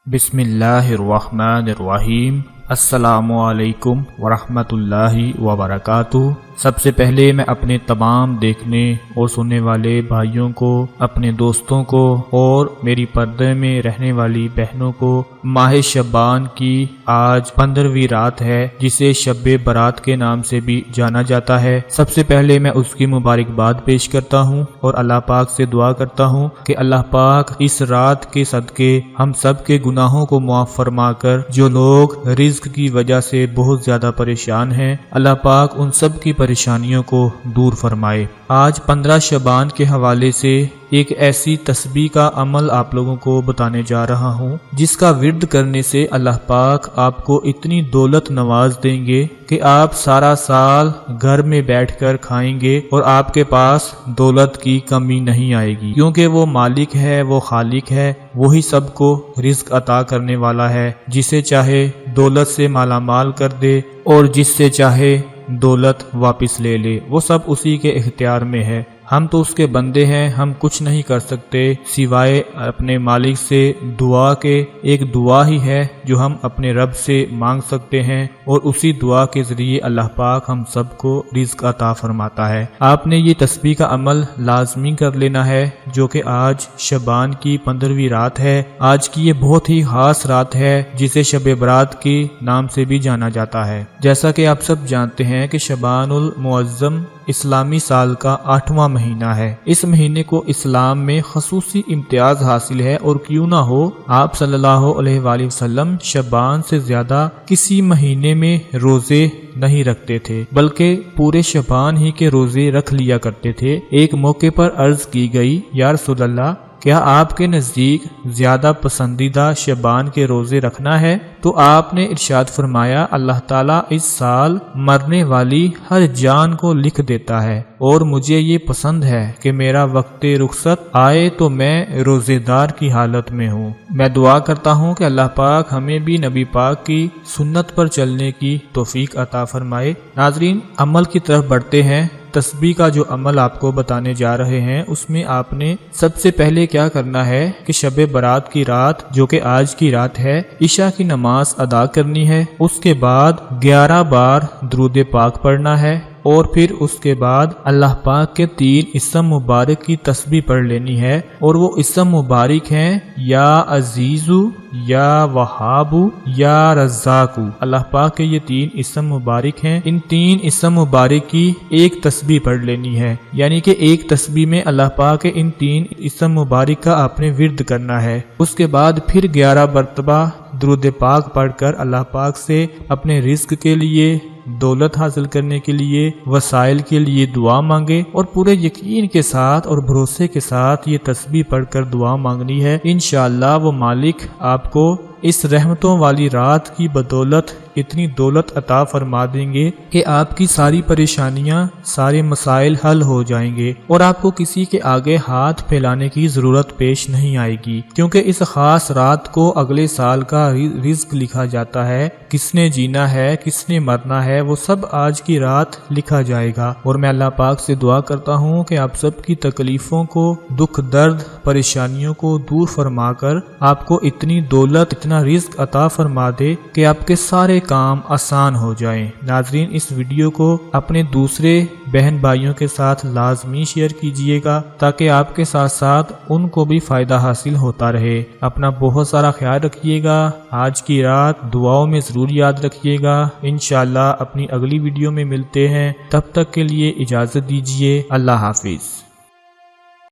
بسم اللہ الرحمن الرحیم۔ السلام علیکم ورحمۃ اللہ وبرکاتہ۔ سب سے پہلے میں اپنے تمام دیکھنے اور سننے والے بھائیوں کو، اپنے دوستوں کو اور میری پردے میں رہنے والی بہنوں کو ماہ شعبان کی آج 15ویں رات ہے، جسے شب برات کے نام سے بھی جانا جاتا ہے۔ سب سے پہلے میں اس کی مبارکباد پیش کرتا ہوں اور اللہ پاک سے دعا کرتا ہوں کہ اللہ پاک اس رات کے صدقے ہم سب کے گناہوں کو معاف فرما کر، جو لوگ رزق کی وجہ سے بہت زیادہ پریشان ہیں، اللہ پاک ان سب کی پریشانیوں کو دور فرمائے۔ آج 15 شعبان کے حوالے سے ایک ایسی تسبیح کا عمل آپ لوگوں کو بتانے جا رہا ہوں، جس کا ورد کرنے سے اللہ پاک آپ کو اتنی دولت نواز دیں گے کہ آپ سارا سال گھر میں بیٹھ کر کھائیں گے اور آپ کے پاس دولت کی کمی نہیں آئے گی، کیونکہ وہ مالک ہے، وہ خالق ہے، وہی سب کو رزق عطا کرنے والا ہے، جسے چاہے دولت سے مالا مال کر دے اور جس سے چاہے دولت واپس لے لے، وہ سب اسی کے اختیار میں ہے۔ ہم تو اس کے بندے ہیں، ہم کچھ نہیں کر سکتے سوائے اپنے مالک سے دعا کے۔ ایک دعا ہی ہے جو ہم اپنے رب سے مانگ سکتے ہیں اور اسی دعا کے ذریعے اللہ پاک ہم سب کو رزق عطا فرماتا ہے۔ آپ نے یہ تسبیح کا عمل لازمی کر لینا ہے، جو کہ آج شعبان کی 15ویں رات ہے۔ آج کی یہ بہت ہی خاص رات ہے، جسے شب برات کے نام سے بھی جانا جاتا ہے۔ جیسا کہ آپ سب جانتے ہیں کہ شعبان المعظم اسلامی سال کا 8واں مہینہ ہے۔ اس مہینے کو اسلام میں خصوصی امتیاز حاصل ہے، اور کیوں نہ ہو، آپ صلی اللہ علیہ وآلہ وسلم شعبان سے زیادہ کسی مہینے میں روزے نہیں رکھتے تھے، بلکہ پورے شعبان ہی کے روزے رکھ لیا کرتے تھے۔ ایک موقع پر عرض کی گئی، یا رسول اللہ، کیا آپ کے نزدیک زیادہ پسندیدہ شعبان کے روزے رکھنا ہے؟ تو آپ نے ارشاد فرمایا، اللہ تعالیٰ اس سال مرنے والی ہر جان کو لکھ دیتا ہے، اور مجھے یہ پسند ہے کہ میرا وقت رخصت آئے تو میں روزے دار کی حالت میں ہوں۔ میں دعا کرتا ہوں کہ اللہ پاک ہمیں بھی نبی پاک کی سنت پر چلنے کی توفیق عطا فرمائے۔ ناظرین، عمل کی طرف بڑھتے ہیں۔ تسبیح کا جو عمل آپ کو بتانے جا رہے ہیں، اس میں آپ نے سب سے پہلے کیا کرنا ہے کہ شب برات کی رات، جو کہ آج کی رات ہے، عشاء کی نماز ادا کرنی ہے۔ اس کے بعد 11 بار درود پاک پڑھنا ہے، اور پھر اس کے بعد اللہ پاک کے 3 اسم مبارک کی تسبیح پڑھ لینی ہے، اور وہ اسم مبارک ہیں یا عزیزو، یا وہابو، یا رزاقو۔ اللہ پاک کے یہ 3 اسم مبارک ہیں۔ ان 3 اسم مبارک کی ایک تسبیح پڑھ لینی ہے، یعنی کہ ایک تسبیح میں اللہ پاک کے ان 3 اسم مبارک کا آپ نے ورد کرنا ہے۔ اس کے بعد پھر 11 مرتبہ درود پاک پڑھ کر اللہ پاک سے اپنے رزق کے لیے، دولت حاصل کرنے کے لیے، وسائل کے لیے دعا مانگے، اور پورے یقین کے ساتھ اور بھروسے کے ساتھ یہ تسبیح پڑھ کر دعا مانگنی ہے۔ انشاءاللہ وہ مالک آپ کو اس رحمتوں والی رات کی بدولت اتنی دولت عطا فرما دیں گے کہ آپ کی ساری پریشانیاں، سارے مسائل حل ہو جائیں گے، اور آپ کو کسی کے آگے ہاتھ پھیلانے کی ضرورت پیش نہیں آئے گی، کیونکہ اس خاص رات کو اگلے سال کا رزق لکھا جاتا ہے۔ کس نے جینا ہے، کس نے مرنا ہے، وہ سب آج کی رات لکھا جائے گا۔ اور میں اللہ پاک سے دعا کرتا ہوں کہ آپ سب کی تکلیفوں کو، دکھ درد، پریشانیوں کو دور فرما کر آپ کو اتنی دولت، اتنا رزق عطا فرما دے کہ آپ کے سارے کام آسان ہو جائیں۔ ناظرین، اس ویڈیو کو اپنے دوسرے بہن بھائیوں کے ساتھ لازمی شیئر کیجئے گا، تاکہ آپ کے ساتھ ساتھ ان کو بھی فائدہ حاصل ہوتا رہے۔ اپنا بہت سارا خیال رکھیے گا۔ آج کی رات دعاؤں میں ضرور یاد رکھیے گا۔ انشاءاللہ اپنی اگلی ویڈیو میں ملتے ہیں، تب تک کے لیے اجازت دیجیے۔ اللہ حافظ۔